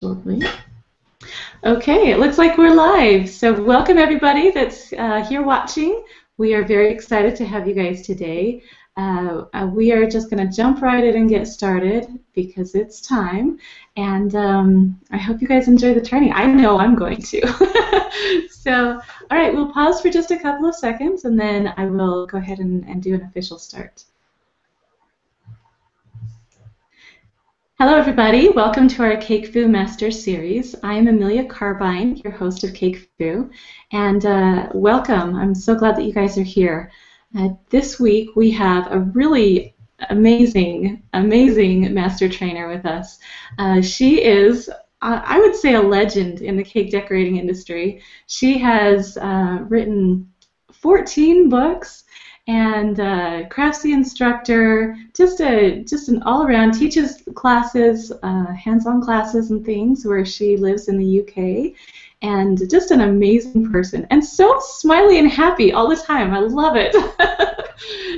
Absolutely. Okay, it looks like we're live. So welcome everybody that's here watching. We are very excited to have you guys today. We are just going to jump right in and get started because it's time. And I hope you guys enjoy the training. I know I'm going to. So, all right, we'll pause for just a couple of seconds and then I will go ahead and do an official start. Hello everybody, welcome to our Cake Fu Master Series. I am Amelia Carbine, your host of Cake Fu, and welcome. I'm so glad that you guys are here. This week we have a really amazing master trainer with us. She is, I would say, a legend in the cake decorating industry. She has written 14 books and Craftsy instructor, just an all-around, teaches classes, hands-on classes and things where she lives in the UK, and just an amazing person, and so smiley and happy all the time. I love it.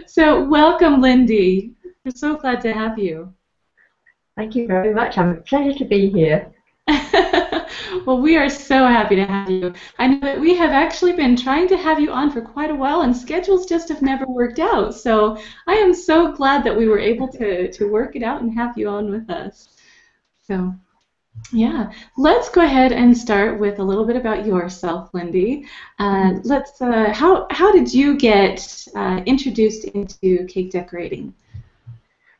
So welcome, Lindy. We're so glad to have you. Thank you very much. I'm a pleasure to be here. Well, we are so happy to have you. I know that we have actually been trying to have you on for quite a while, and schedules just have never worked out. So I am so glad that we were able to work it out and have you on with us. So, yeah, let's go ahead and start with a little bit about yourself, Lindy. How did you get introduced into cake decorating?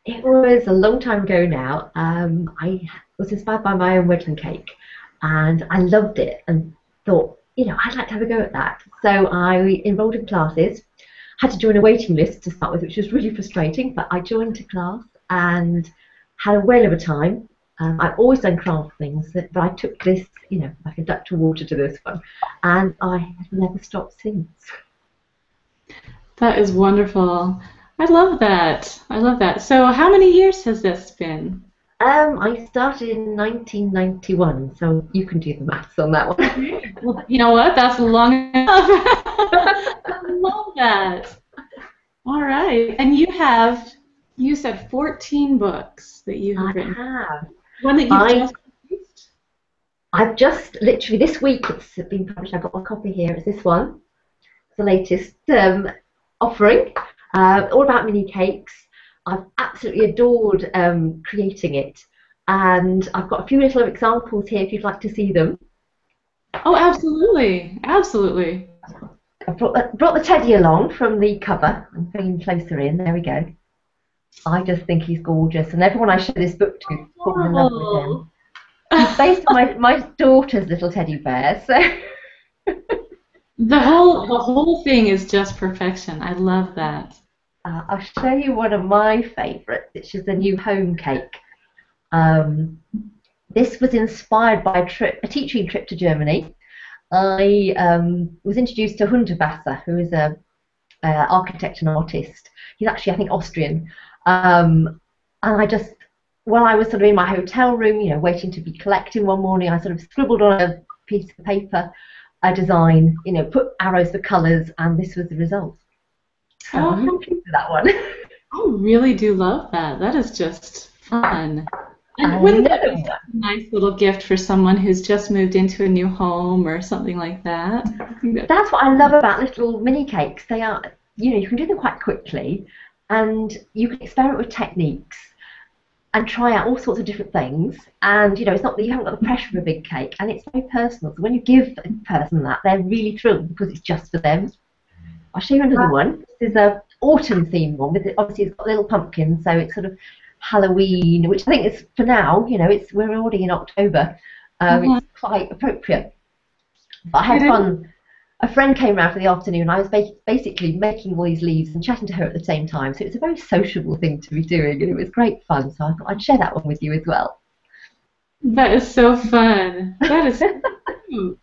It was a long time ago now. I was inspired by my own wedding cake, and I loved it and thought, I'd like to have a go at that. So I enrolled in classes, had to join a waiting list to start with, which was really frustrating, but I joined a class and had a whale of a time. I've always done craft things, but I took this, like a duck to water to this one, and I have never stopped since. That is wonderful. I love that. I love that. So how many years has this been? I started in 1991, so you can do the maths on that one. Well, you know what? That's long enough. I love that. All right. And you said 14 books that you have written. I have. One that you've just released? I've just, literally this week, it's been published. I've got my copy here. It's this one. It's the latest offering. All about mini cakes. I've absolutely adored creating it, and I've got a few little examples here if you'd like to see them. Oh, absolutely, absolutely. I brought the teddy along from the cover. I'm bringing him closer in. There we go. I just think he's gorgeous, and everyone I show this book to falls in love with him. He's based on my daughter's little teddy bear, so. The whole thing is just perfection. I love that. I'll show you one of my favourites, which is the new home cake. This was inspired by a teaching trip to Germany. I was introduced to Hundertwasser, who is an architect and artist. He's actually, I think, Austrian. And while I was sort of in my hotel room, waiting to be collected one morning, I sort of scribbled on a piece of paper a design, put arrows for colours, and this was the result. So I'm happy with that one. I really do love that. That is just fun. And wouldn't that be a nice little gift for someone who's just moved into a new home or something like that? That's what I love about little mini cakes. They are, you can do them quite quickly, and you can experiment with techniques and try out all sorts of different things. And it's not that you haven't got the pressure of a big cake, and it's very personal. So when you give a person that, they're really thrilled because it's just for them. I'll show you another one. This is an autumn themed one. Obviously, it's got little pumpkins, so it's sort of Halloween, which I think is, for now, we're already in October. It's quite appropriate. But I had fun. A friend came around for the afternoon, and I was basically making all these leaves and chatting to her at the same time. So it's a very sociable thing to be doing, and it was great fun. So I thought I'd share that one with you as well. That is so fun. That is so cute.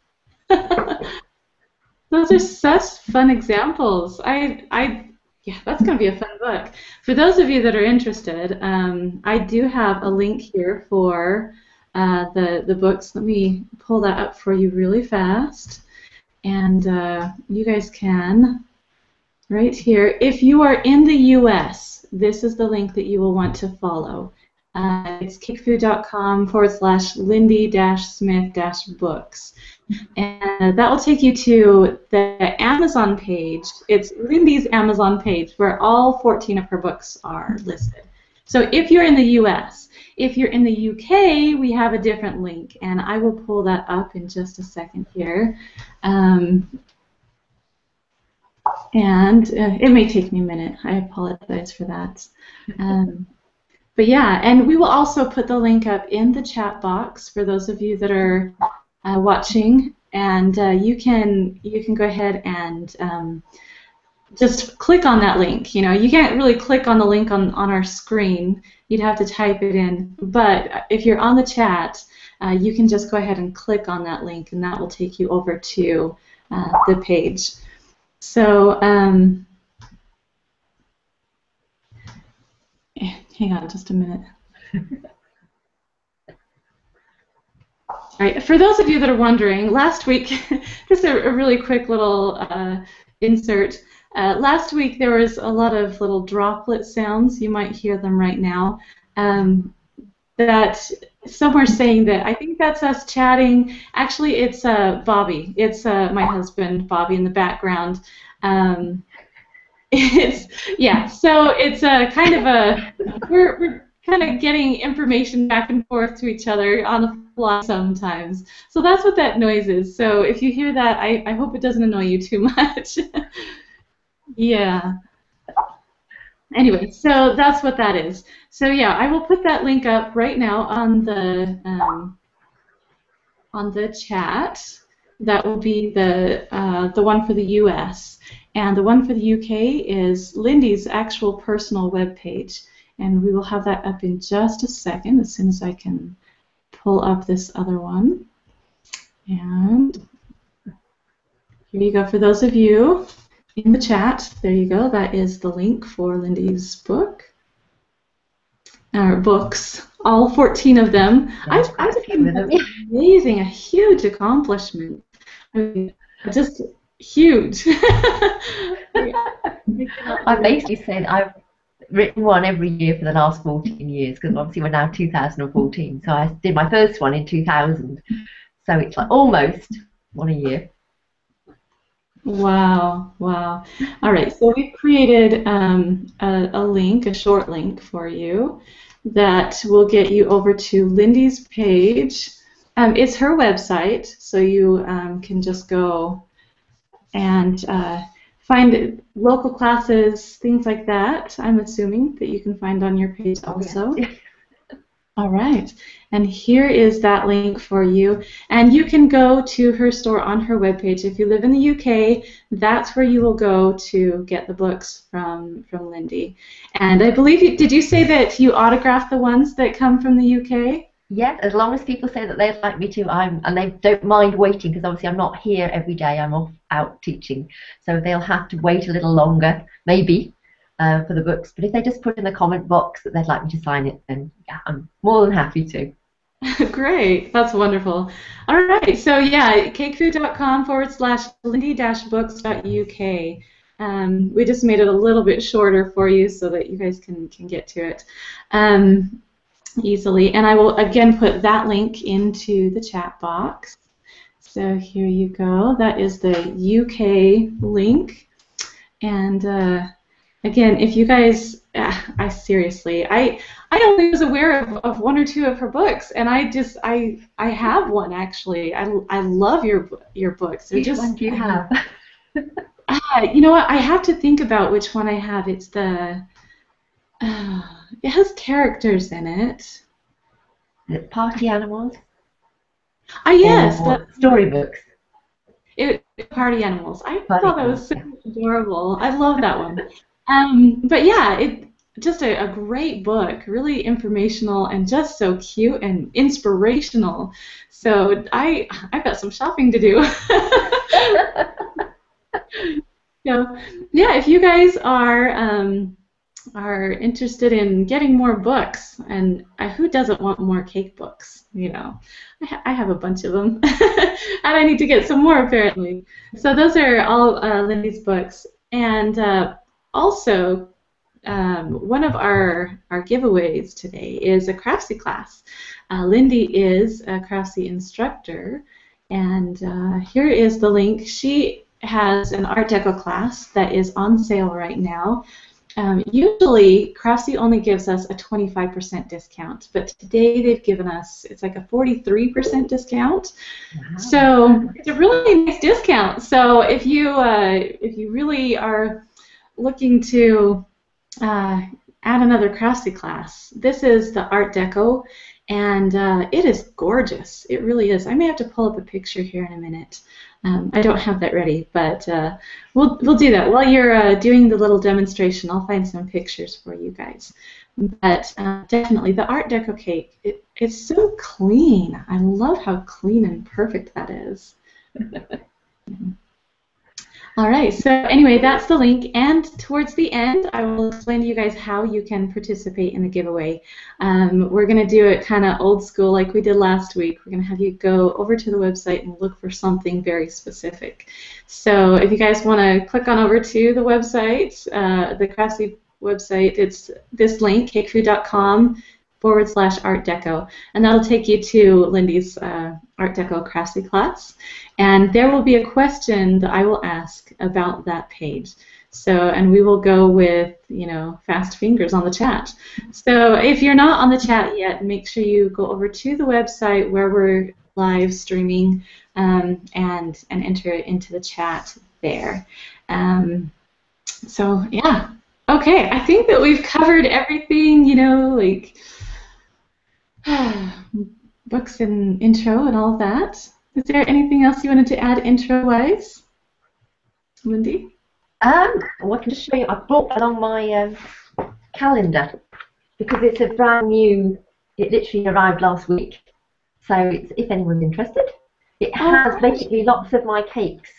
Those are such fun examples. Yeah, that's going to be a fun book. For those of you that are interested, I do have a link here for the books. Let me pull that up for you really fast. And you guys can, right here, if you are in the US, this is the link that you will want to follow. It's cakefoo.com/Lindy-Smith-books. And that will take you to the Amazon page. It's Lindy's Amazon page where all 14 of her books are listed. So if you're in the US, if you're in the UK, we have a different link, and I will pull that up in just a second here. It may take me a minute. I apologize for that. But yeah, and we will also put the link up in the chat box for those of you that are watching, and you can go ahead and just click on that link. You know, you can't really click on the link on our screen. You'd have to type it in. But if you're on the chat, you can just go ahead and click on that link, and that will take you over to the page. So hang on just a minute. All right, for those of you that are wondering, last week, just a really quick little insert. Last week there was a lot of little droplet sounds. You might hear them right now. That some are saying that I think that's us chatting. Actually, it's Bobby. It's my husband, Bobby, in the background. Yeah. So it's kind of we're kind of getting information back and forth to each other on the fly sometimes. So that's what that noise is. So if you hear that, I hope it doesn't annoy you too much. Yeah. Anyway, so that's what that is. So yeah, I will put that link up right now on the chat. That will be the one for the U.S. and the one for the U.K. is Lindy's actual personal web page, and we will have that up in just a second as soon as I can pull up this other one. And here you go for those of you in the chat. There you go. That is the link for Lindy's book. Books, all 14 of them. I think that's amazing, a huge accomplishment. I mean, just huge. I basically said I've written one every year for the last 14 years because obviously we're now 2014. So I did my first one in 2000. So it's like almost one a year. Wow, wow. All right, so we've created a link, a short link for you that will get you over to Lindy's page. It's her website, so you can just go and find local classes, things like that, I'm assuming, that you can find on your page also. Yes. All right, and here is that link for you, and you can go to her store on her webpage. If you live in the UK, that's where you will go to get the books from Lindy. And I believe did you say that you autograph the ones that come from the UK? Yes, as long as people say that they'd like me to, and they don't mind waiting because obviously I'm not here every day. I'm off out teaching, so they'll have to wait a little longer, maybe. For the books, but if they just put in the comment box that they'd like me to sign it, then yeah, I'm more than happy to. Great, that's wonderful. All right, so yeah, cakefoo.com/Lindy-books.uk. We just made it a little bit shorter for you so that you guys can get to it easily. And I will again put that link into the chat box. So here you go. That is the UK link, and again, if you guys, I seriously, I only was aware of one or two of her books, and I have one actually. I love your books. They're Which one do you have? You know what? I have to think about which one I have. It's the it has characters in it. Party Animals? Yes, storybooks. Party Animals. I Party thought that was so adorable. I love that one. But yeah, just a great book, really informational and just so cute and inspirational. So I've got some shopping to do. So yeah, if you guys are interested in getting more books, and who doesn't want more cake books? You know, I have a bunch of them, and I need to get some more apparently. So those are all Lindy's books, and also one of our giveaways today is a Craftsy class. Lindy is a Craftsy instructor, and here is the link. She has an Art Deco class that is on sale right now. Usually, Craftsy only gives us a 25% discount, but today they've given us, it's like a 43% discount. Wow. So it's a really nice discount. So if you really are looking to add another Craftsy class, this is the Art Deco, and it is gorgeous. It really is. I may have to pull up a picture here in a minute. I don't have that ready, but we'll do that. While you're doing the little demonstration, I'll find some pictures for you guys. But definitely, the Art Deco cake, it's so clean. I love how clean and perfect that is. All right, so anyway, that's the link, and towards the end, I will explain to you guys how you can participate in the giveaway. We're going to do it kind of old school like we did last week. We're going to have you go over to the website and look for something very specific. So if you guys want to click on over to the website, the Craftsy website, it's this link, cakefoo.com/Art Deco, and that'll take you to Lindy's Art Deco Craftsy class, and there will be a question that I will ask about that page. So, and we will go with, you know, fast fingers on the chat. So if you're not on the chat yet, make sure you go over to the website where we're live streaming and enter it into the chat there. So yeah, okay, I think that we've covered everything, you know, like books and intro and all that. Is there anything else you wanted to add intro-wise, Lindy? Well, I can just show you. I brought along my calendar because it's a brand new. It literally arrived last week, so it's, if anyone's interested, it has basically lots of my cakes.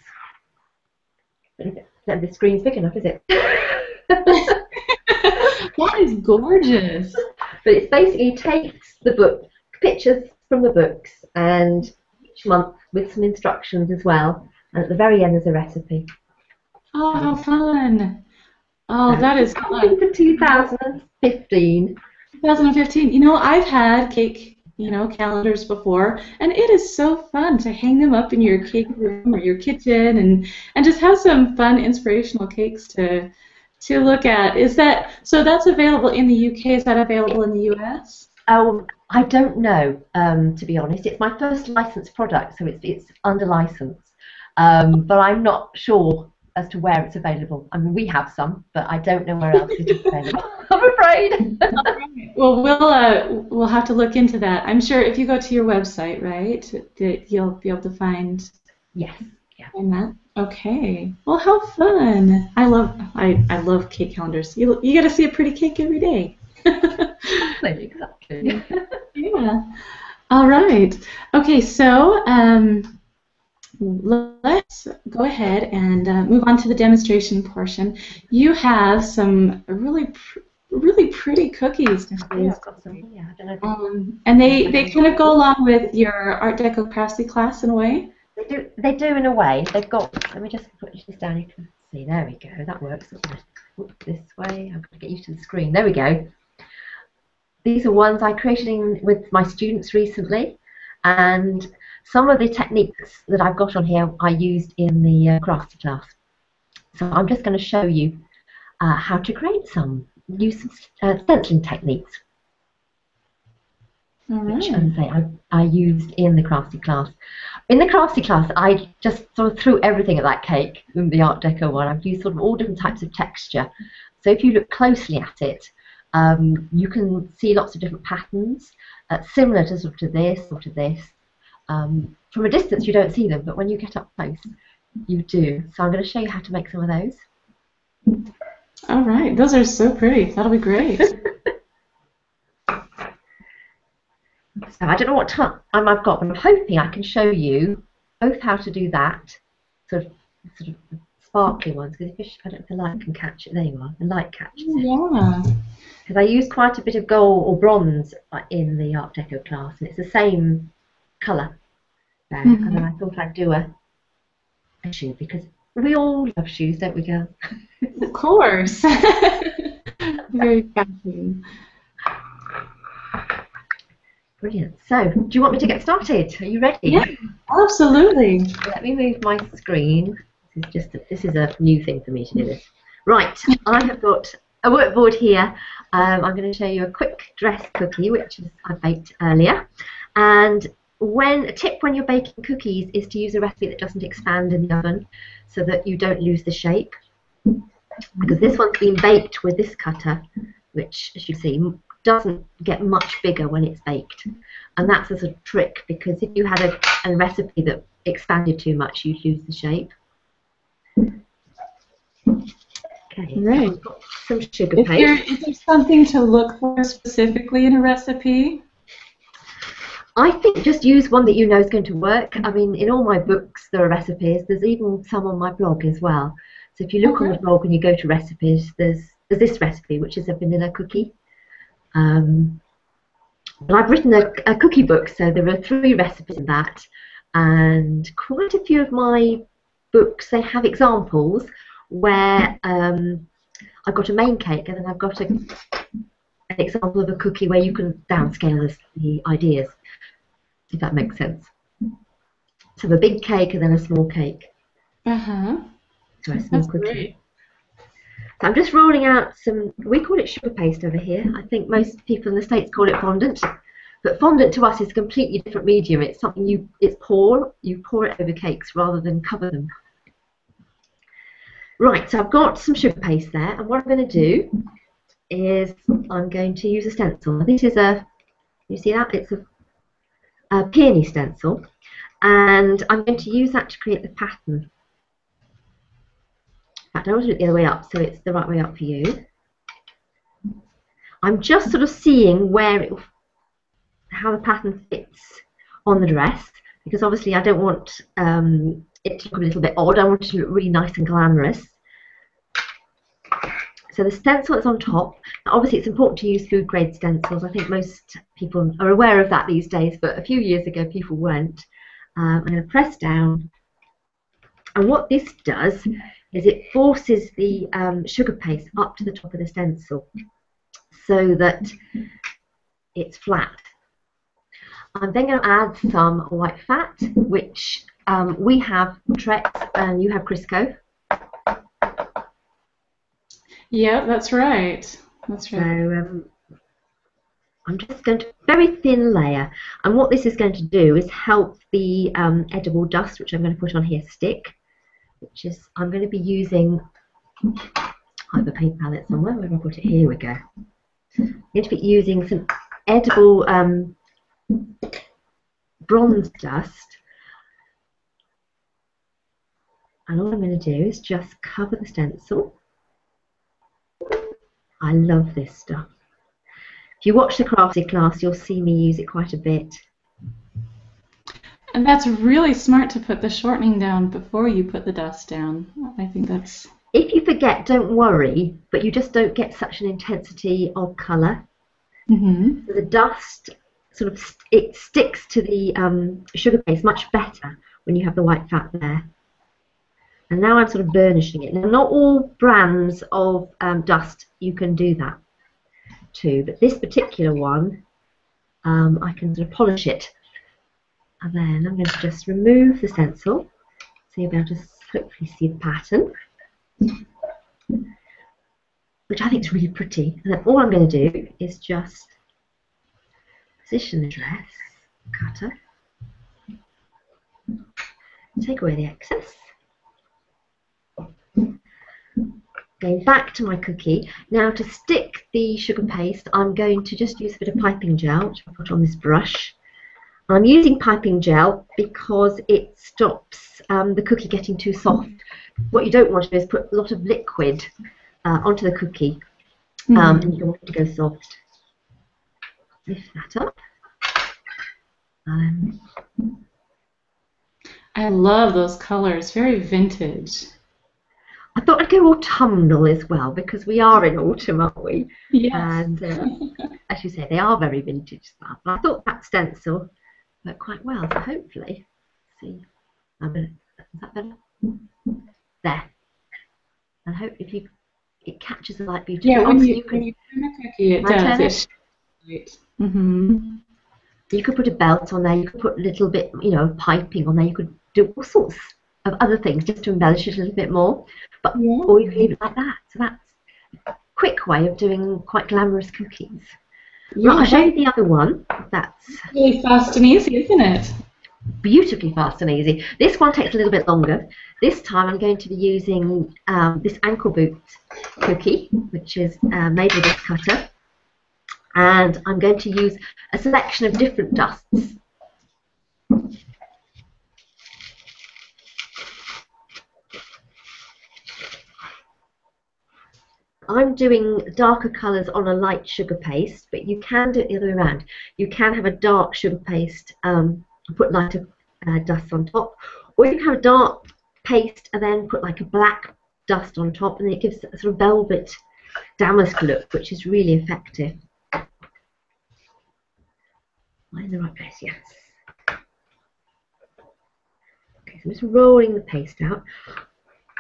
The screen's big enough, is it? That is gorgeous. But it basically takes the book, pictures from the books, and each month with some instructions as well. And at the very end, there's a recipe. Oh, how fun! Oh, that is fun. For 2015. 2015. You know, I've had cake, you know, calendars before, and it is so fun to hang them up in your cake room or your kitchen, and just have some fun, inspirational cakes to look at. Is that so? That's available in the UK. Is that available in the US? Oh, I don't know. To be honest, it's my first licensed product, so it's under license. But I'm not sure as to where it's available. I mean, we have some, but I don't know where else it is available. I'm afraid. Well, we'll have to look into that. I'm sure if you go to your website, right, that you'll be able to find. Yes. Yeah. Find that. Okay. Well, how fun! I love cake calendars. You get to see a pretty cake every day. Exactly. Yeah. All right. Okay. So let's go ahead and move on to the demonstration portion. You have some really pretty cookies. Yeah, I've got some. Yeah, I don't know. And they kind of go along with your Art Deco Craftsy class in a way. They do in a way. They've got. Let me just put this down. You can see. There we go. That works. This way. I'm going to get used to the screen. There we go. These are ones I created with my students recently, and some of the techniques that I've got on here I used in the Craftsy class. So I'm just going to show you how to create some. Use some stenciling techniques. Which I used in the Craftsy class. In the Craftsy class, I just sort of threw everything at that cake in the Art Deco one. I've used sort of all different types of texture. So if you look closely at it, you can see lots of different patterns, similar to sort of this or to this. From a distance, you don't see them, but when you get up close, you do. So I'm going to show you how to make some of those. All right, those are so pretty. That'll be great. So I don't know what time I've got, but I'm hoping I can show you both how to do that, sort of sparkly ones, because I don't know if the light can catch it. There you are, the light catches it. Yeah. Because I used quite a bit of gold or bronze in the Art Deco class, and it's the same colour there. Mm-hmm. And then I thought I'd do a shoe, because we all love shoes, don't we, girls? Of course. Very fascinating. Brilliant. So, do you want me to get started? Are you Yeah, ready? absolutely. Let me move my screen. This is a new thing for me to do this. Right, I have got a workboard here. I'm going to show you a quick dress cookie, which is I baked earlier. And a tip when you're baking cookies is to use a recipe that doesn't expand in the oven, so that you don't lose the shape. Because this one's been baked with this cutter, which, as you see, doesn't get much bigger when it's baked. And that's as a trick, because if you had a recipe that expanded too much, you'd lose the shape. Okay, so Right. I've got some sugar paste. Is there something to look for specifically in a recipe? I think just use one that you know is going to work. I mean, in all my books there are recipes. There's even some on my blog as well. So if you look on the blog and you go to recipes, there's this recipe, which is a vanilla cookie. And I've written a cookie book, so there are 3 recipes in that. And quite a few of my books, they have examples where I've got a main cake and then I've got an example of a cookie where you can downscale the ideas, if that makes sense. So a big cake and then a small cake. Uh-huh. So a small That's cookie. great. So I'm just rolling out we call it sugar paste over here. I think most people in the States call it fondant. But fondant to us is a completely different medium. It's something you pour it over cakes rather than cover them. Right, so I've got some sugar paste there, and what I'm going to do is I'm going to use a stencil. This is you see that? It's a peony stencil, and I'm going to use that to create the pattern. In fact, I want to do it the other way up, so it's the right way up for you. I'm just sort of seeing how the pattern fits on the dress, because obviously I don't want it to look a little bit odd. I want it to look really nice and glamorous. So the stencil is on top. Now, obviously it's important to use food grade stencils. I think most people are aware of that these days, but a few years ago people weren't. I'm going to press down, and what this does is it forces the sugar paste up to the top of the stencil so that it's flat. I'm then going to add some white fat, which we have Trex and you have Crisco. Yeah, that's right. That's right. So I'm just going to very thin layer, and what this is going to do is help the edible dust, which I'm going to put on here, stick. Which is I'm going to be using. I have a paint palette somewhere. Where do I put it? Here we go. I'm going to be using some edible bronze dust, and all I'm going to do is just cover the stencil. I love this stuff. If you watch the Craftsy class, you'll see me use it quite a bit. And that's really smart to put the shortening down before you put the dust down. I think that's... If you forget, don't worry, but you just don't get such an intensity of colour. Mm-hmm. So the dust sort of it sticks to the sugar paste much better when you have the white fat there. And now I'm sort of burnishing it. Now, not all brands of dust you can do that to, but this particular one, I can sort of polish it. And then I'm going to just remove the stencil, so you'll be able to hopefully see the pattern, which I think is really pretty. And then all I'm going to do is just position the dress, cutter, take away the excess. Going back to my cookie. Now to stick the sugar paste, I'm going to just use a bit of piping gel, which I'll put on this brush. I'm using piping gel because it stops the cookie getting too soft. What you don't want to do is put a lot of liquid onto the cookie, and you don't want it to go soft. Lift that up. I love those colors, very vintage. I thought I'd go autumnal as well, because we are in autumn, aren't we? Yes. And as you say, they are very vintage stuff. But I thought that stencil worked quite well, so hopefully, see, is that better? There. And hope if you it catches the light beautifully. Yeah, Obviously, you when can you turn the cookie, it I does. turn It it. shines light. Mm-hmm. You could put a belt on there. You could put a little bit, of piping on there. You could do all sorts of other things just to embellish it a little bit more. But Yeah. or you can leave it like that. So that's a quick way of doing quite glamorous cookies. Right, I'll Yeah, show you that's the other one. That's really fast and easy, isn't it? beautifully fast and easy. This one takes a little bit longer. This time I'm going to be using this ankle boot cookie, which is made with this cutter. And I'm going to use a selection of different dusts. I'm doing darker colours on a light sugar paste, but you can do it the other way around. You can have a dark sugar paste, put lighter dust on top, or you can have a dark paste and then put like a black dust on top, and it gives a sort of velvet damask look, which is really effective. Am I in the right place? Yes. Okay, so I'm just rolling the paste out.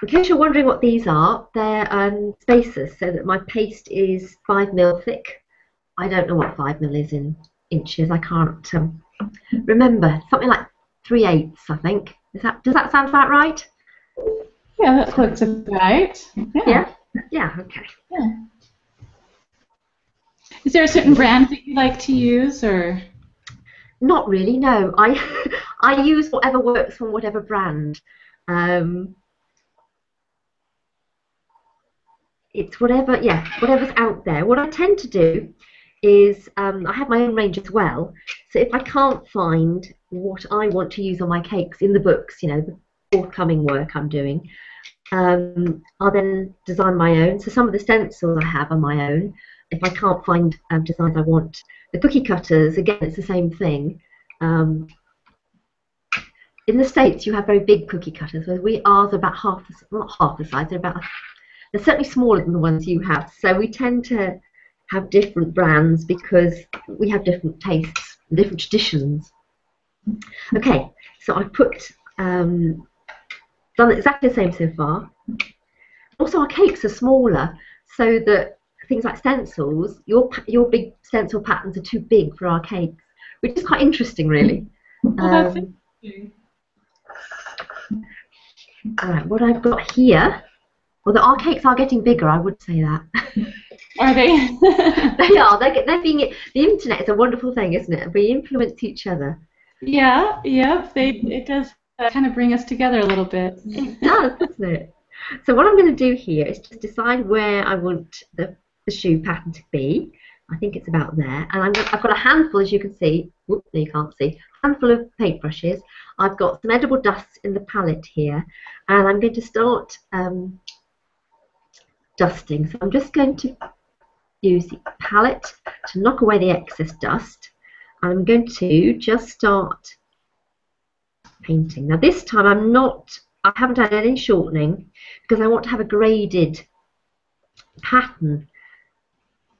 In case you're wondering what these are, they're spacers, so that my paste is 5mm thick. I don't know what 5mm is in inches. I can't remember. Something like 3/8, I think. Does that sound about right? Yeah, that looks right. Yeah. Yeah. Okay. Yeah. Is there a certain brand that you like to use, or? Not really. No. I use whatever works from whatever brand. It's whatever. Yeah, whatever's out there. What I tend to do is I have my own range as well. So if I can't find what I want to use on my cakes in the books, the forthcoming work I'm doing, I'll then design my own. So some of the stencils I have are my own. If I can't find designs I want, the cookie cutters, again, it's the same thing. In the States, you have very big cookie cutters, whereas ours are about not half the size, they're certainly smaller than the ones you have. So we tend to have different brands because we have different tastes, different traditions. Okay, so I've done exactly the same so far. Also, our cakes are smaller, so that things like stencils, your big stencil patterns are too big for our cakes, which is quite interesting, really. Oh, that's interesting. All right, what I've got here, although our cakes are getting bigger, I would say that. Are they? They are. They're being. The internet is a wonderful thing, isn't it? We influence each other. Yeah, yeah. It does kind of bring us together a little bit. It does, doesn't it? So what I'm going to do here is just decide where I want the shoe pattern to be. I think it's about there. And I've got a handful, as you can see. Whoop, you can't see. Handful of paintbrushes. I've got some edible dusts in the palette here, and I'm going to start dusting. So I'm just going to use the palette to knock away the excess dust. I'm going to just start painting. Now this time I haven't done any shortening because I want to have a graded pattern.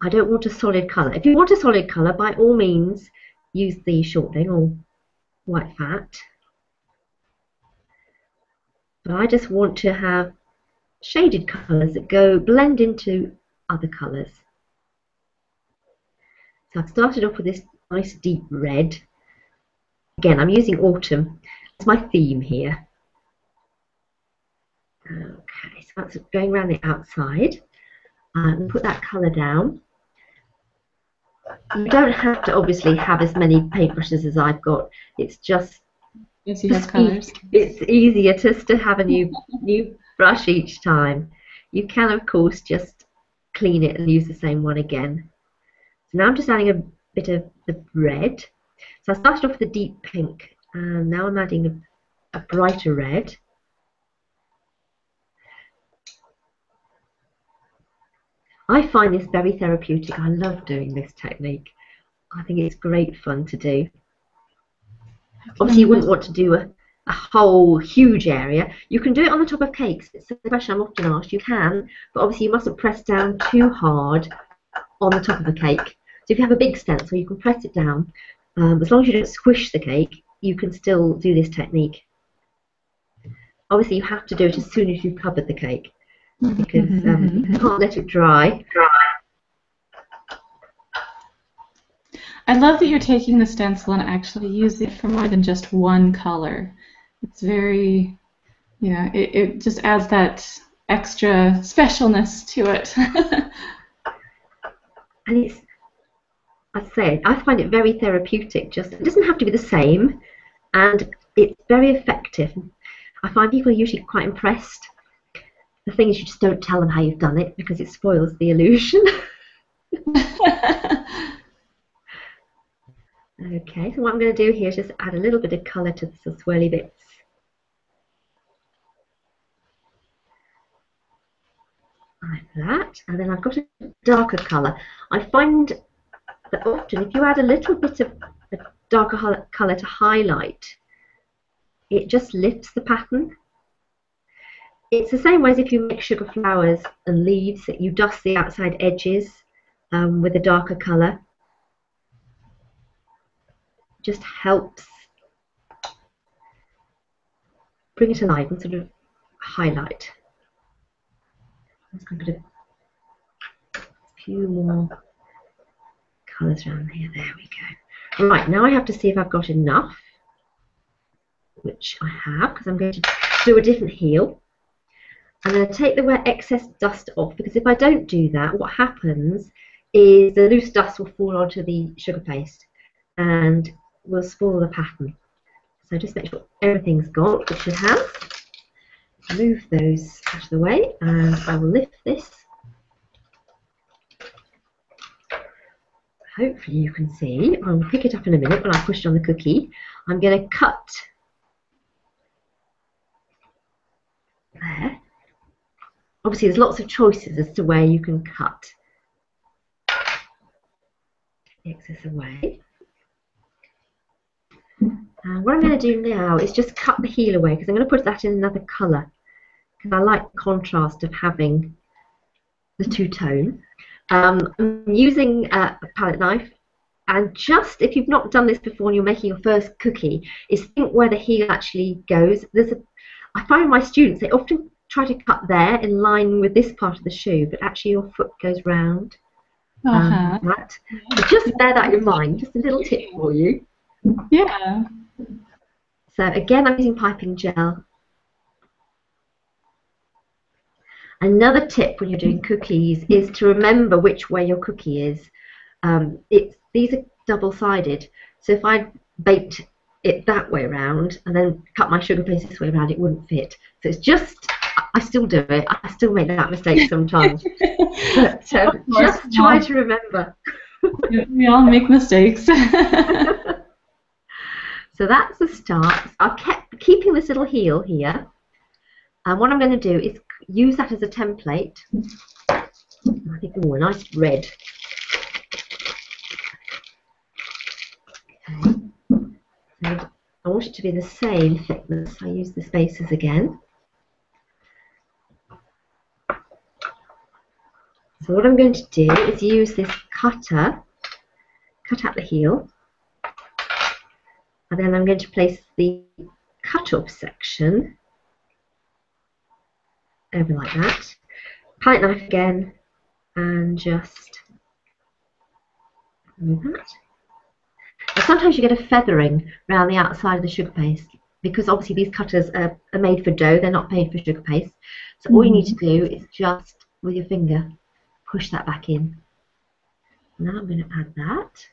I don't want a solid colour. If you want a solid colour, by all means use the shortening or white fat. But I just want to have shaded colours that blend into other colours. So I've started off with this nice deep red. Again, I'm using autumn as my theme here. Okay, so that's going around the outside. And put that colour down. You don't have to obviously have as many paintbrushes as I've got. It's just Yes, you have colors. It's easier just to have a new brush each time. You can of course just clean it and use the same one again. So now I'm just adding a bit of the red. So I started off with a deep pink, and now I'm adding a brighter red. I find this very therapeutic. I love doing this technique. I think it's great fun to do. Obviously, you wouldn't want to do a whole huge area. You can do it on the top of cakes. It's a question I'm often asked. You can, but obviously you mustn't press down too hard on the top of the cake. So if you have a big stencil, you can press it down. As long as you don't squish the cake, you can still do this technique. Obviously, you have to do it as soon as you've covered the cake. because you can't let it dry. I love that you're taking the stencil and actually using it for more than just one color. It's very, it just adds that extra specialness to it. And it's, I find it very therapeutic. It doesn't have to be the same, and it's very effective. I find people are usually quite impressed. The thing is, you just don't tell them how you've done it because it spoils the illusion. Okay, so what I'm going to do here is just add a little bit of colour to the swirly bits. Like that, and then I've got a darker colour. I find that often if you add a little bit of a darker colour to highlight, it just lifts the pattern. It's the same way as if you make sugar flowers and leaves, that you dust the outside edges with a darker colour. Just helps bring it alive and sort of highlight. Let's go a few more colours around here. There we go. Right, now I have to see if I've got enough, which I have, because I'm going to do a different heel. I'm going to take the excess dust off, because if I don't do that, what happens is the loose dust will fall onto the sugar paste and will spoil the pattern. So just make sure everything's gone, which it should have. Move those out of the way, and I will lift this. Hopefully you can see. I'll pick it up in a minute when I push it on the cookie. I'm going to cut there. Obviously there's lots of choices as to where you can cut. Take the excess away. What I'm going to do now is just cut the heel away, because I'm going to put that in another colour, because I like the contrast of having the two-tone. I'm using a palette knife, and just if you've not done this before and you're making your first cookie, is think where the heel actually goes. I find my students, they often try to cut there in line with this part of the shoe, but actually your foot goes round. Right. So just bear that in mind, just a little tip for you. Yeah. So again, I'm using piping gel. Another tip when you're doing cookies is to remember which way your cookie is. These are double-sided, so if I baked it that way around and then cut my sugar paste this way around, it wouldn't fit. So it's just, I still do it. I still make that mistake sometimes. But just try to remember. We all make mistakes. So that's the start. I've kept keeping this little heel here, and what I'm going to do is use that as a template. I think, oh, a nice red. Okay. So I want it to be the same thickness. I use the spacers again. So what I'm going to do is use this cutter, cut out the heel, and then I'm going to place the cut-off section over like that. Palette knife again, and just move that. And sometimes you get a feathering around the outside of the sugar paste, because obviously these cutters are made for dough, they're not made for sugar paste. So all you need to do is just, with your finger, push that back in. Now I'm going to add that.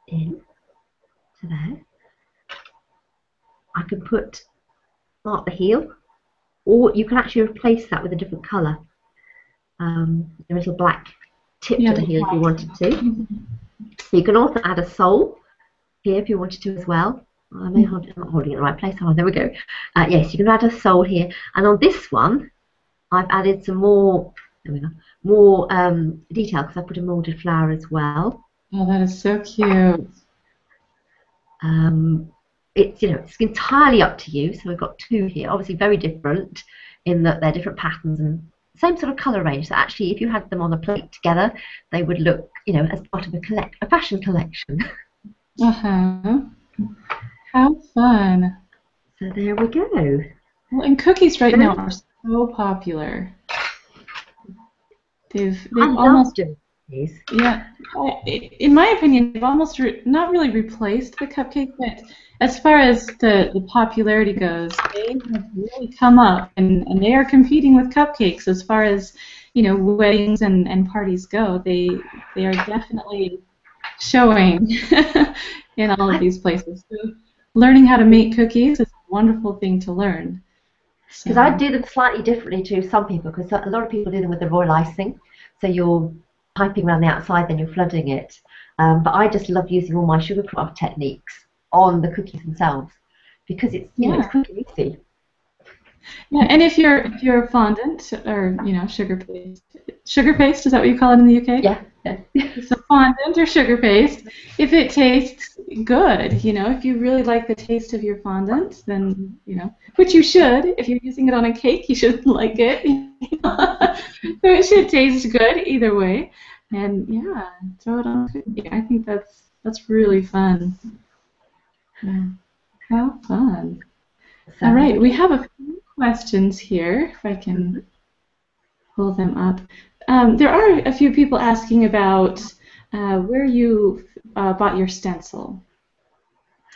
In to there. I can mark the heel, or you can actually replace that with a different colour. A little black tip to the heel if you wanted to. So you can also add a sole here if you wanted to as well. I'm not holding it in the right place. Oh, there we go. Yes, you can add a sole here, and on this one, I've added some more. There we go. More detail, because I put a moulded flower as well. Oh, that is so cute. It's entirely up to you. So we've got two here, obviously very different in that they're different patterns and same sort of colour range. So actually, if you had them on a plate together, they would look, as part of a fashion collection. How fun. So there we go. Well, and cookies right now are so popular. They've almost, doing these. yeah, in my opinion, they've almost not really replaced the cupcake, but as far as the popularity goes, they have really come up, and they are competing with cupcakes as far as, you know, weddings and parties go. They are definitely showing in all of these places. So learning how to make cookies is a wonderful thing to learn. Because I do them slightly differently to some people, because a lot of people do them with the royal icing. So you're piping around the outside, then you're flooding it. But I just love using all my sugar craft techniques on the cookies themselves, because it's, you know, it's quick and easy. Yeah, and if you're fondant, or, you know, sugar paste, is that what you call it in the UK? Yeah. So fondant or sugar paste, if it tastes good, you know, if you really like the taste of your fondant, then, you know, which you should. If you're using it on a cake, you should like it. So it should taste good either way. And yeah, throw it on a cookie. I think that's really fun. Yeah. How fun. All right, we have a few questions here, if I can pull them up. There are a few people asking about where you bought your stencil.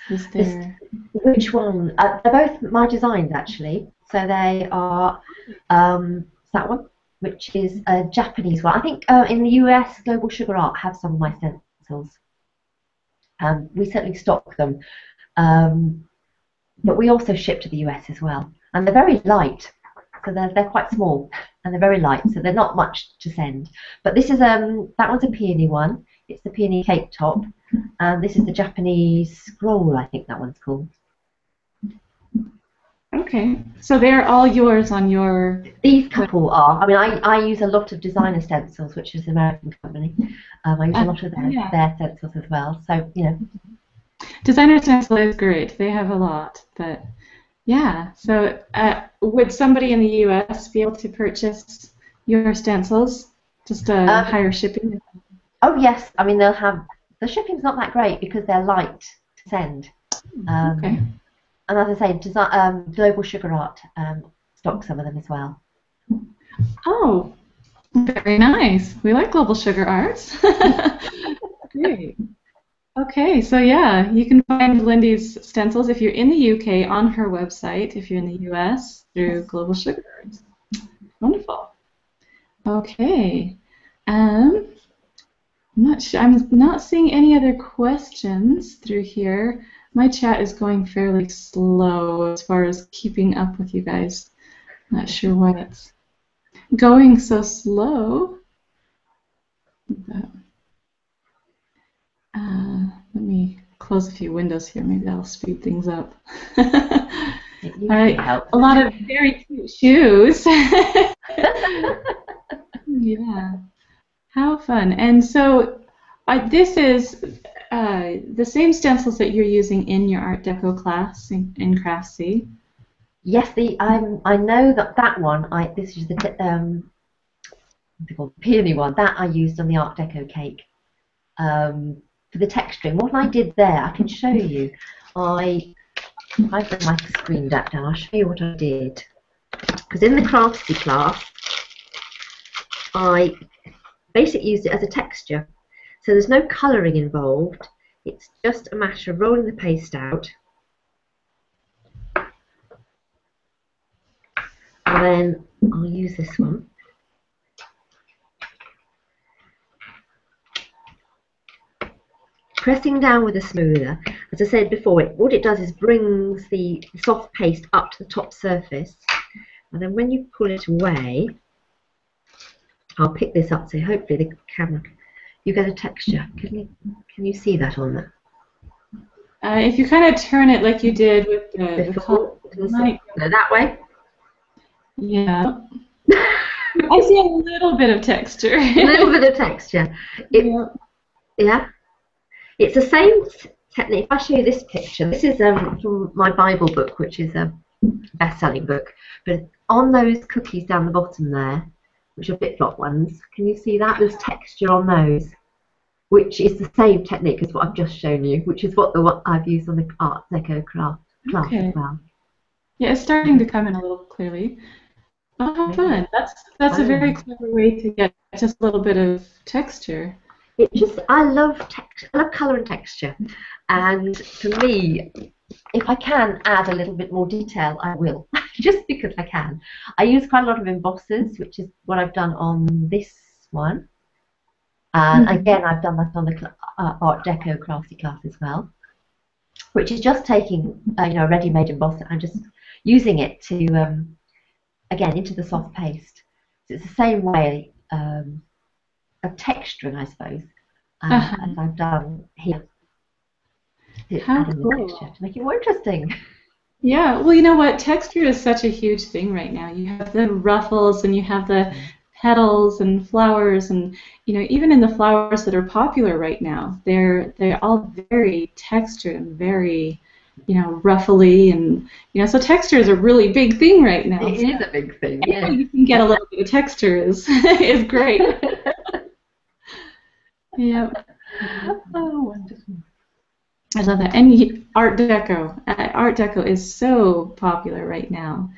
Is there? Which one? They're both my designs, actually. So they are that one, which is a Japanese one. I think in the US, Global Sugar Art have some of my stencils. We certainly stock them. But we also ship to the US as well. And they're very light. So they're quite small and they're very light, so they're not much to send. But this is that one's a peony one. It's the peony cake top, and this is the Japanese scroll. I think that one's called. Okay, so they're all yours on your. These couple are. I mean, I use a lot of designer stencils, which is an American company. I use a lot of their stencils as well. So you know. Designer stencil is great. They have a lot, but. Yeah, so would somebody in the U.S. be able to purchase your stencils? Just higher shipping? Oh, yes. I mean, they'll have... The shipping's not that great because they're light to send. Okay. And as I say, Global Sugar Art stocks some of them as well. Oh, very nice. We like Global Sugar Arts. Great. Okay, so yeah, you can find Lindy's stencils if you're in the UK on her website, if you're in the US through Global Sugar Arts. Wonderful. Okay. I'm not seeing any other questions through here. My chat is going fairly slow as far as keeping up with you guys. Not sure why it's going so slow. But, let me close a few windows here. Maybe that'll speed things up. All right, a lot of very cute shoes. Yeah, how fun. And so this is the same stencils that you're using in your Art Deco class in Craftsy. Yes, I know that one. This is the peony one that I used on the Art Deco cake. For the texturing, what I did there, I can show you. I've got my screen down. I'll show you what I did. Because in the Craftsy class, I basically used it as a texture. So there's no colouring involved. It's just a matter of rolling the paste out. And then I'll use this one. Pressing down with a smoother, as I said before, what it does is brings the soft paste up to the top surface, and then when you pull it away, I'll pick this up so hopefully the camera, you get a texture. Can you see that on there? If you kind of turn it like you did with the color, that way. Yeah. I see a little bit of texture. A little bit of texture. Yeah. It's the same technique. If I show you this picture, this is from my Bible book, which is a best-selling book. But on those cookies down the bottom there, which are flip-flop ones, can you see that? There's texture on those, which is the same technique as what I've just shown you, which is what I've used on the Art Deco class as well. Yeah, it's starting to come in a little clearly. Oh, how Maybe. fun. That's a very clever way to get just a little bit of texture. I love I love colour and texture, and for me, if I can add a little bit more detail, I will, just because I can. I use quite a lot of embossers, which is what I've done on this one. And Mhm. again, I've done that on the Art Deco Craftsy class as well, which is just taking a ready-made embosser and just using it to again into the soft paste. So it's the same way of texturing, I suppose, as Uh-huh. I've done here, How adding the texture cool. to make it more interesting. Yeah, well, you know what? Texture is such a huge thing right now. You have the ruffles and you have the petals and flowers and even in the flowers that are popular right now, they're all very textured and very, ruffly and so texture is a really big thing right now. It So is a big thing, any way yes. you can get a little bit of texture is is great. Yeah. Oh, wonderful. I love that. And Art Deco. Art Deco is so popular right now.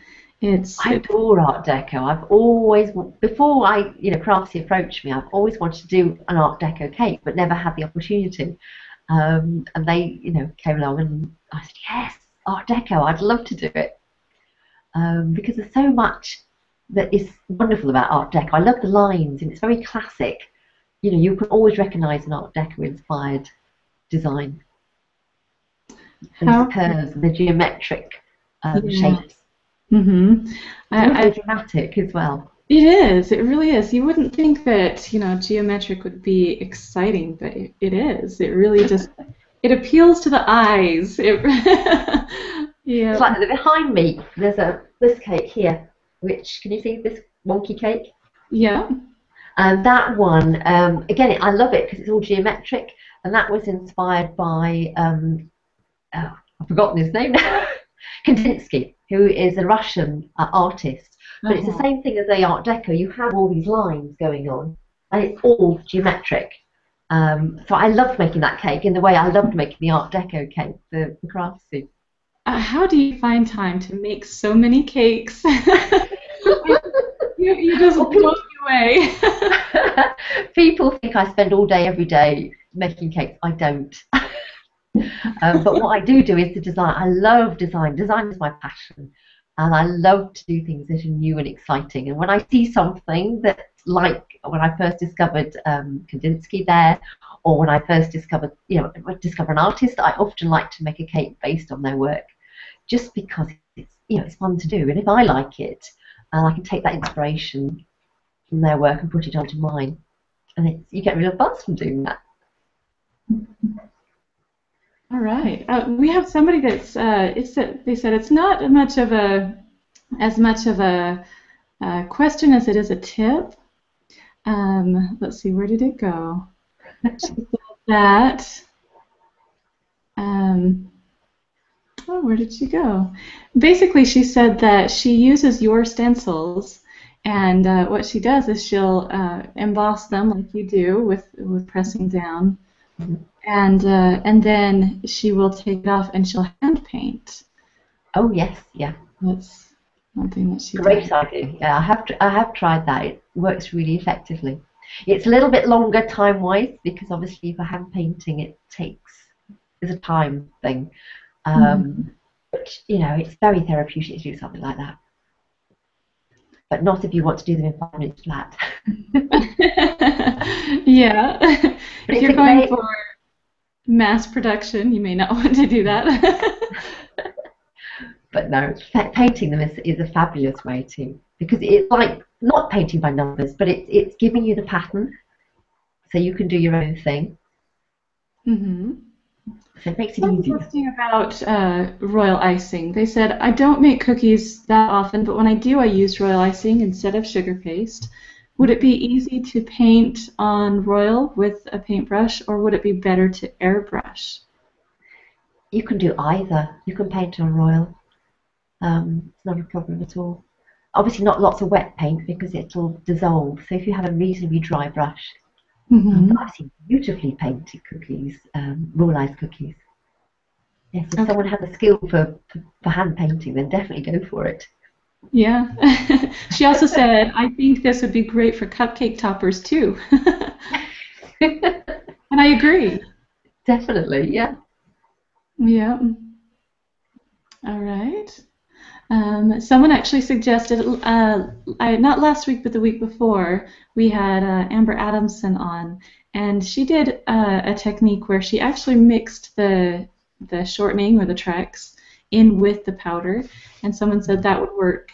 I It's adore Art Deco. I've always, before Craftsy approached me, I've always wanted to do an Art Deco cake, but never had the opportunity. And they, came along and I said, yes, Art Deco, I'd love to do it. Because there's so much that is wonderful about Art Deco. I love the lines and it's very classic. You can always recognise an Art Deco inspired design. Those how curves and the geometric yeah. shapes. Mm-hmm. It's always I very dramatic as well. It is. It really is. You wouldn't think that, geometric would be exciting, but it is. It really just it appeals to the eyes. It It's yeah. like behind me, there's this cake here, which can you see this wonky cake? Yeah. And that one, again, I love it because it's all geometric, and that was inspired by oh, I've forgotten his name now, Kandinsky, who is a Russian artist. But it's the Uh-huh. same thing as the Art Deco. You have all these lines going on, and it's all geometric. So I loved making that cake in the way I loved making the Art Deco cake for Craftsy. How do you find time to make so many cakes? You just Well, blow me away. people think I spend all day every day making cakes. I don't. But what I do is the design. I love design. Design is my passion. And I love to do things that are new and exciting. And when I see something that, like when I first discovered Kandinsky there, or when I first discover an artist, I often like to make a cake based on their work, just because it's fun to do. And if I like it, I can take that inspiration from their work and put it onto mine. And you get a real buzz from doing that. All right. We have somebody that's they said it's not much of a as much of a question as it is a tip. Let's see, where did it go? She said that. Um, oh, where did she go? Basically, she said that she uses your stencils, and what she does is she'll emboss them like you do with pressing down, Mhm. and then she will take it off and she'll hand paint. Oh yes, yeah. That's one thing that she does. Great idea. Yeah, I have tried that. It works really effectively. It's a little bit longer time-wise because obviously for hand painting it takes it's a time thing. Mhm. But it's very therapeutic to do something like that. But not if you want to do them in 5 minutes flat. Yeah. But If it's you're a going great. for mass production, you may not want to do that. But no, painting them is a fabulous way to because it's like not painting by numbers, but it's giving you the pattern so you can do your own thing. hmm So it makes it Someone was easier. asking about royal icing. They said, I don't make cookies that often, but when I do, I use royal icing instead of sugar paste. Would it be easy to paint on royal with a paintbrush, or would it be better to airbrush? You can do either. You can paint on royal. It's not a problem at all. Obviously, not lots of wet paint because it'll dissolve. So if you have a reasonably dry brush, but hmm I've seen beautifully painted cookies, royalized cookies. Yes, if Okay. someone has a skill for hand painting, then definitely go for it. Yeah. She also said, I think this would be great for cupcake toppers too. And I agree. Definitely, yeah. Yeah. All right. Someone actually suggested, not last week, but the week before, we had Amber Adamson on, and she did a technique where she actually mixed the shortening or the Trex in with the powder, and someone said that would work,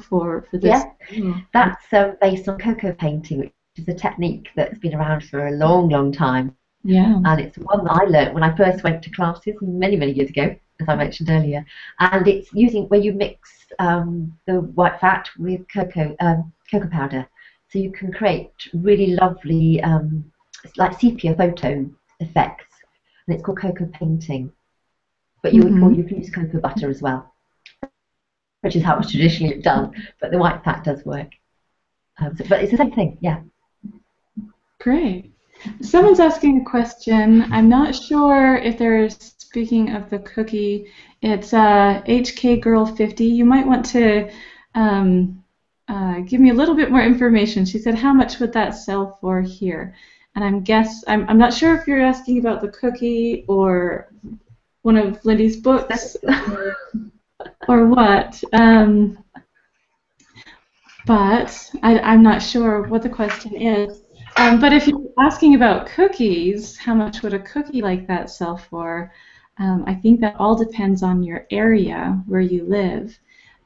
for this. Yeah, that's based on cocoa painting, which is a technique that's been around for a long, long time. Yeah. And it's one that I learnt when I first went to classes many, many years ago, as I mentioned earlier. And it's using where you mix the white fat with cocoa powder, so you can create really lovely, it's like sepia photo effects, and it's called cocoa painting. But or Mm-hmm. you can use cocoa butter as well, which is how it's traditionally done. But the white fat does work. But it's the same thing, yeah. Great. Someone's asking a question. I'm not sure if they're speaking of the cookie. It's HK Girl 50. You might want to give me a little bit more information. She said, "How much would that sell for here?" And I'm not sure if you're asking about the cookie or one of Lindy's books or what. But I'm not sure what the question is. But if you're asking about cookies, how much would a cookie like that sell for? I think that all depends on your area where you live.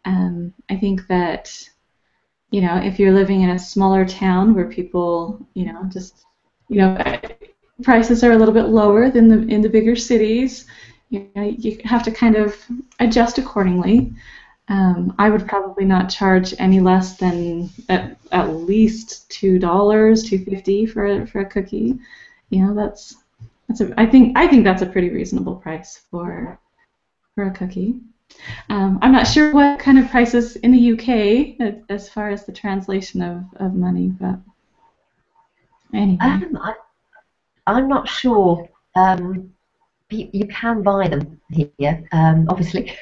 I think that, if you're living in a smaller town where people, prices are a little bit lower than in the bigger cities, you have to kind of adjust accordingly. I would probably not charge any less than at least $2.50 for a cookie. I think that's a pretty reasonable price for a cookie. I'm not sure what kind of prices in the UK as far as the translation of money, but anyway. I'm not sure. You can buy them here, obviously,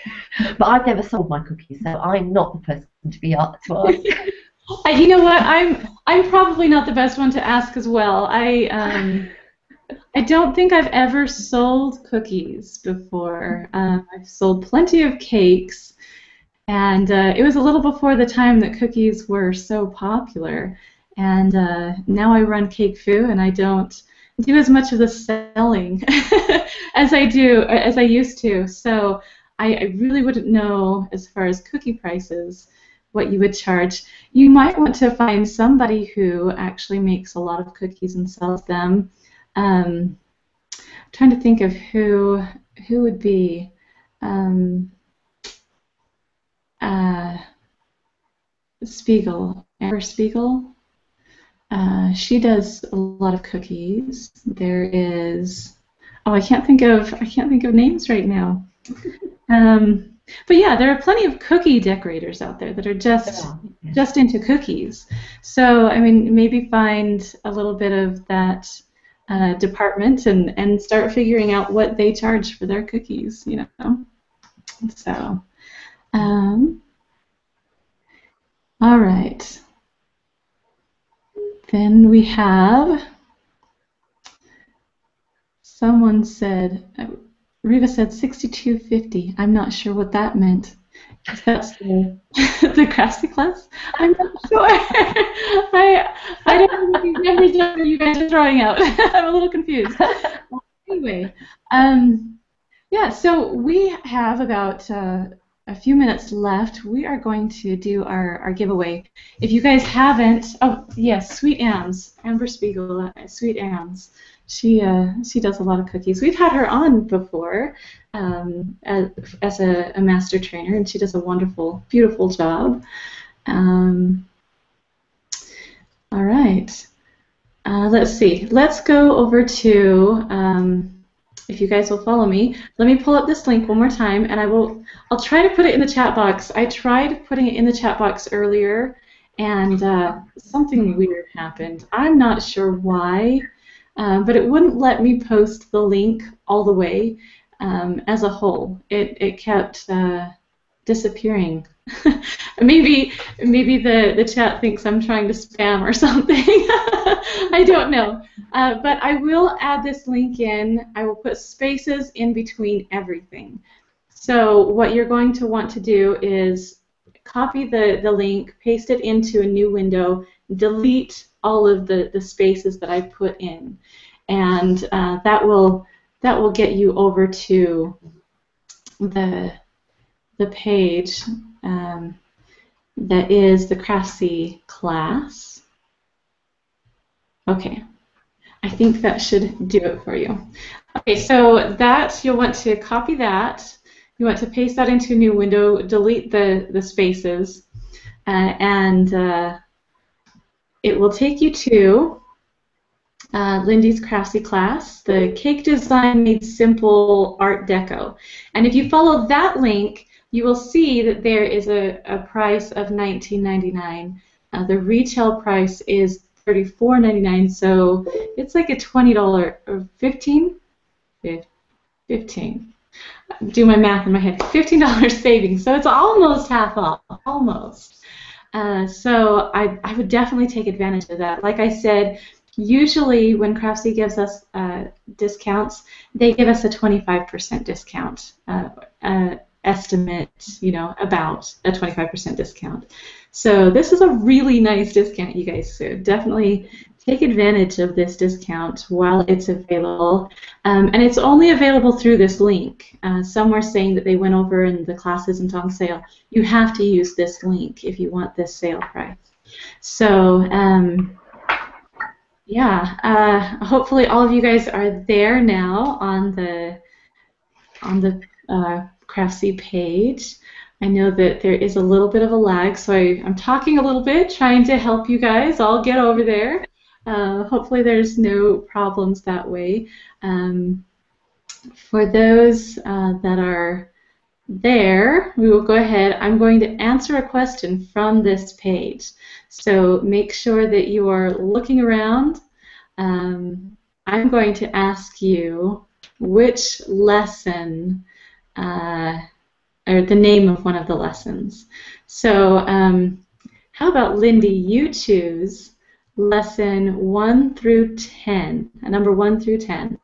but I've never sold my cookies, so I'm not the person to be asked to ask. You know what? I'm probably not the best one to ask as well. I don't think I've ever sold cookies before. I've sold plenty of cakes, and it was a little before the time that cookies were so popular. And now I run Cake Foo, and I don't do as much of the selling as I used to. So I really wouldn't know as far as cookie prices what you would charge. You might want to find somebody who actually makes a lot of cookies and sells them. Trying to think of who would be. Uh, Amber Spiegel. She does a lot of cookies. There is, I can't think of names right now. But yeah, there are plenty of cookie decorators out there that are just into cookies. So I mean, maybe find a little bit of that department and start figuring out what they charge for their cookies. So. All right. Then we have someone said, Riva said 62.50. I'm not sure what that meant. If that's the Craftsy class? I'm not sure. I don't know what these numbers are you guys are throwing out. I'm a little confused. Anyway, yeah, so we have about a few minutes left. We are going to do our giveaway. If you guys haven't, oh yes, Sweet Am's, Amber Spiegel, Sweet Am's. She does a lot of cookies. We've had her on before as a master trainer, and she does a wonderful, beautiful job. All right. Let's see. Let's go over to. If you guys will follow me, let me pull up this link one more time, and I'll try to put it in the chat box. I tried putting it in the chat box earlier, and something weird happened. I'm not sure why, but it wouldn't let me post the link all the way. as a whole. It kept disappearing. maybe the chat thinks I'm trying to spam or something. I don't know. But I will add this link in. I will put spaces in between everything. So what you're going to want to do is copy the link, paste it into a new window, delete all of the spaces that I put in, and that will get you over to the page that is the Craftsy class. Okay, I think that should do it for you. Okay, so that you'll want to copy that. You want to paste that into a new window, delete the spaces, and it will take you to Lindy's Craftsy class, the Cake Design Made Simple Art Deco. And if you follow that link, you will see that there is a price of $19.99. The retail price is $34.99, so it's like a $20 or 15? 15. Do my math in my head. $15 savings, so it's almost half off, almost. So I would definitely take advantage of that. Like I said, usually when Craftsy gives us discounts, they give us a 25% discount estimate, about a 25% discount. So this is a really nice discount, you guys. So definitely take advantage of this discount while it's available. And it's only available through this link. Some were saying that they went over and the class isn't on sale. You have to use this link if you want this sale price. So yeah, hopefully all of you guys are there now on the Craftsy page. I know that there is a little bit of a lag, so I'm talking a little bit, trying to help you guys all get over there. Hopefully there's no problems that way. For those that are there, we will go ahead. I'm going to answer a question from this page. So make sure that you are looking around. I'm going to ask you which lesson, or the name of one of the lessons. So how about Lindy, you choose lesson 1 through 10, number 1 through 10.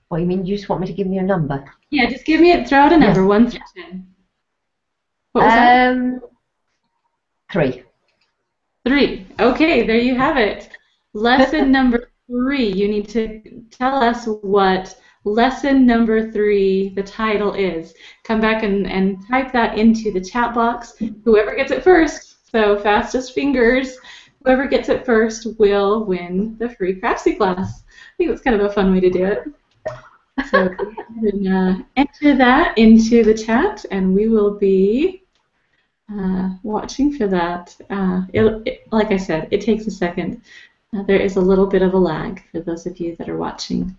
What, you mean you just want me to give me a number? Yeah, just give me throw out a number, 1 through 10. What was that? 3. 3. Okay, there you have it. Lesson number 3. You need to tell us what lesson number 3, the title is. Come back and type that into the chat box. Whoever gets it first, so fastest fingers, whoever gets it first will win the free Craftsy class. I think that's kind of a fun way to do it. So you can enter that into the chat, and we will be watching for that. Like I said, it takes a second. There is a little bit of a lag for those of you that are watching.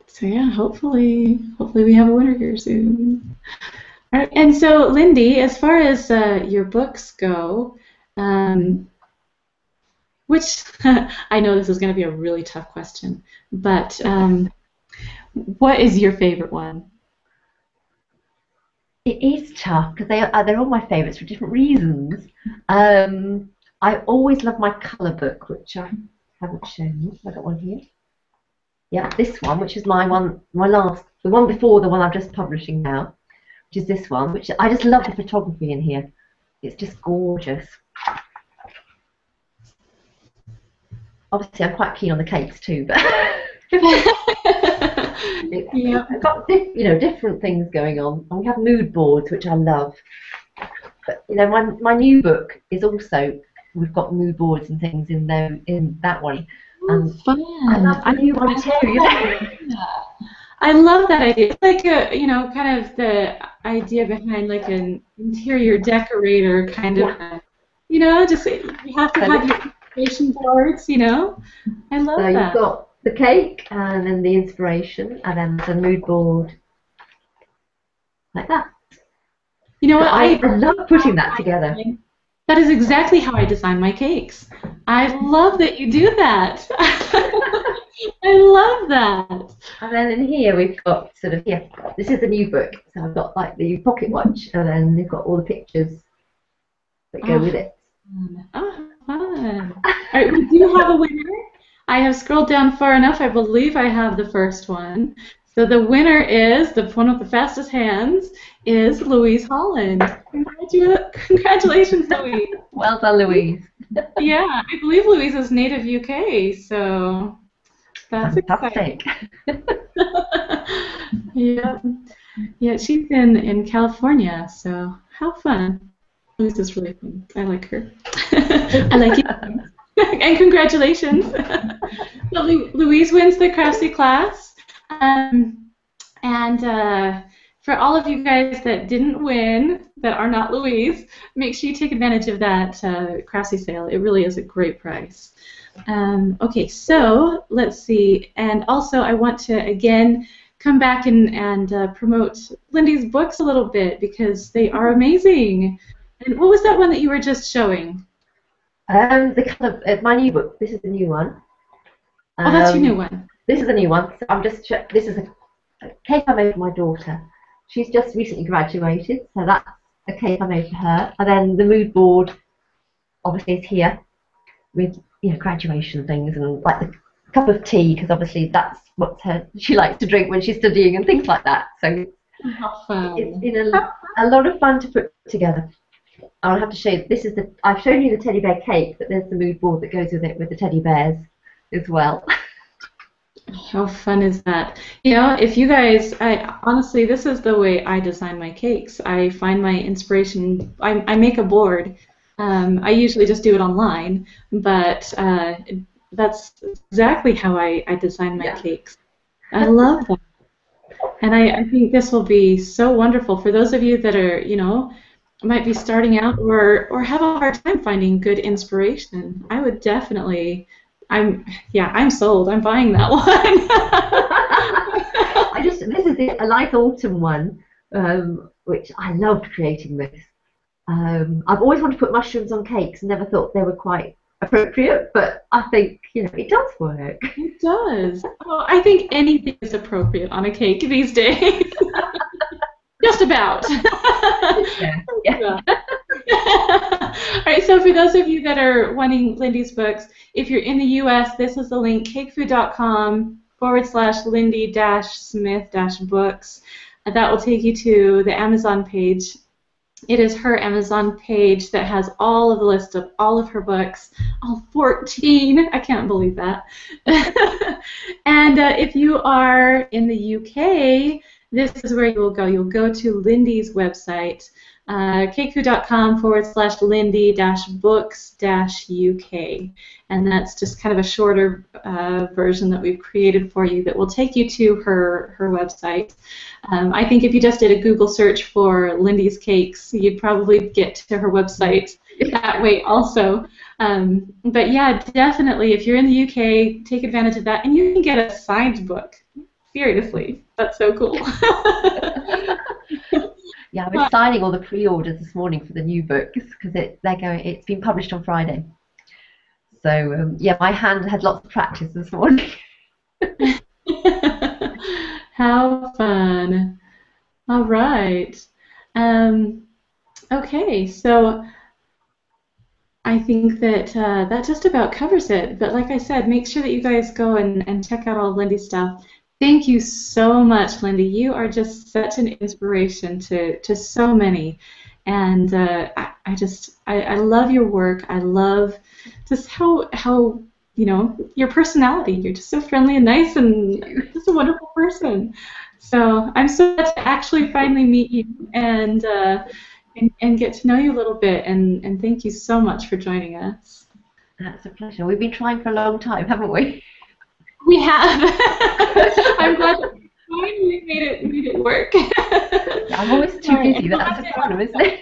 So yeah, hopefully we have a winner here soon. All right, and so Lindy, as far as your books go, which I know this is going to be a really tough question, but what is your favorite one? It is tough because they're all my favourites for different reasons. I always love my colour book, which I haven't shown you. I've got one here. Yeah, this one, which is my last, the one before the one I'm just publishing now, which is this one, which I just love the photography in here. It's just gorgeous. Obviously, I'm quite keen on the cakes too, but Yeah. I've got different things going on, and we have mood boards, which I love. But my new book is also, we've got mood boards and things in there in that one. Fun. I love the new one too. I love that idea. It's like kind of the idea behind like an interior decorator kind of, just you have to have your inspiration boards, I love that. So you've got the cake and then the inspiration and then the mood board like that. You know what? I love putting that together. That is exactly how I design my cakes. I love that you do that. I love that. And then in here we've got sort of, yeah, this is the new book. So I've got like the pocket watch, and then they've got all the pictures that go with Oh, it. fun. Oh, fun. All right, we do have a winner. I have scrolled down far enough. I believe I have the first one. So the winner is, the one with the fastest hands, is Louise Holland. Congratulations, Louise. Well done, Louise. Yeah, I believe Louise is native UK, so that's exciting. Fantastic. Yeah, yeah, she's in California, so how fun. Louise is really fun. I like her. I like you. And congratulations. Well, Louise wins the Craftsy class. And for all of you guys that didn't win, that are not Louise, make sure you take advantage of that Craftsy sale. It really is a great price. Okay, so let's see. And also, I want to, again, come back and promote Lindy's books a little bit because they are amazing. And what was that one that you were just showing? The kind of my new book. This is the new one. Oh, that's your new one. This is a new one. So I'm just. This is a cake I made for my daughter. She's just recently graduated, so that's a cake I made for her. And then the mood board, obviously, is here with graduation things and like the cup of tea, because obviously that's what she likes to drink when she's studying and things like that. So it's been a lot of fun to put together. I'll have to show you. This is I've shown you the teddy bear cake, but there's the mood board that goes with it with the teddy bears as well. How fun is that? You know, if you guys, honestly, this is the way I design my cakes. I find my inspiration, I make a board. I usually just do it online, but that's exactly how I design my cakes. I love that. And I think this will be so wonderful for those of you that are, might be starting out or have a hard time finding good inspiration. I would definitely, I'm sold. I'm buying that one. This is a light autumn one, which I loved creating this. I've always wanted to put mushrooms on cakes and never thought they were quite appropriate, but I think it does work. It does. Oh, I think anything is appropriate on a cake these days. Just about. Yeah. All right, so for those of you that are wanting Lindy's books, if you're in the U.S., this is the link, cakefood.com/Lindy-Smith-books. That will take you to the Amazon page. It is her Amazon page that has all of the list of all of her books, all 14. I can't believe that. And if you are in the UK, this is where you will go. You'll go to Lindy's website, cakefood.com/Lindy-books-UK. And that's just kind of a shorter version that we've created for you that will take you to her website. I think if you just did a Google search for Lindy's cakes, you'd probably get to her website that way also. But yeah, definitely, if you're in the UK, take advantage of that. And you can get a signed book. Seriously, that's so cool. Yeah, I was signing all the pre-orders this morning for the new books because it's been published on Friday. So yeah, my hand had lots of practice this morning. How fun! All right. Okay, so I think that that just about covers it. But like I said, make sure that you guys go and check out all of Lindy's stuff. Thank you so much, Lindy. You are just such an inspiration to so many. And I love your work. I love just how your personality. You're just so friendly and nice, and you're just a wonderful person. So I'm so glad to actually finally meet you and get to know you a little bit. And thank you so much for joining us. That's a pleasure. We've been trying for a long time, haven't we? We have. I'm glad that we finally made it work. Yeah, I'm always too busy. That's the problem, isn't it?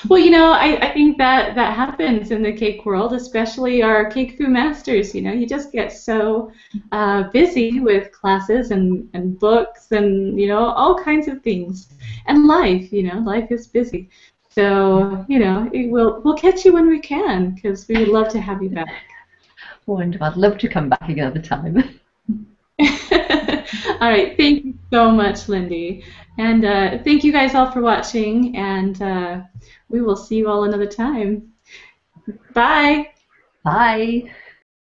Well, I think that happens in the cake world, especially our cake food masters. You just get so busy with classes and books and all kinds of things, and life. Life is busy. So, we'll catch you when we can, because we would love to have you back. Wonderful. I'd love to come back another time. All right, thank you so much, Lindy. And thank you guys all for watching, and we will see you all another time. Bye. Bye.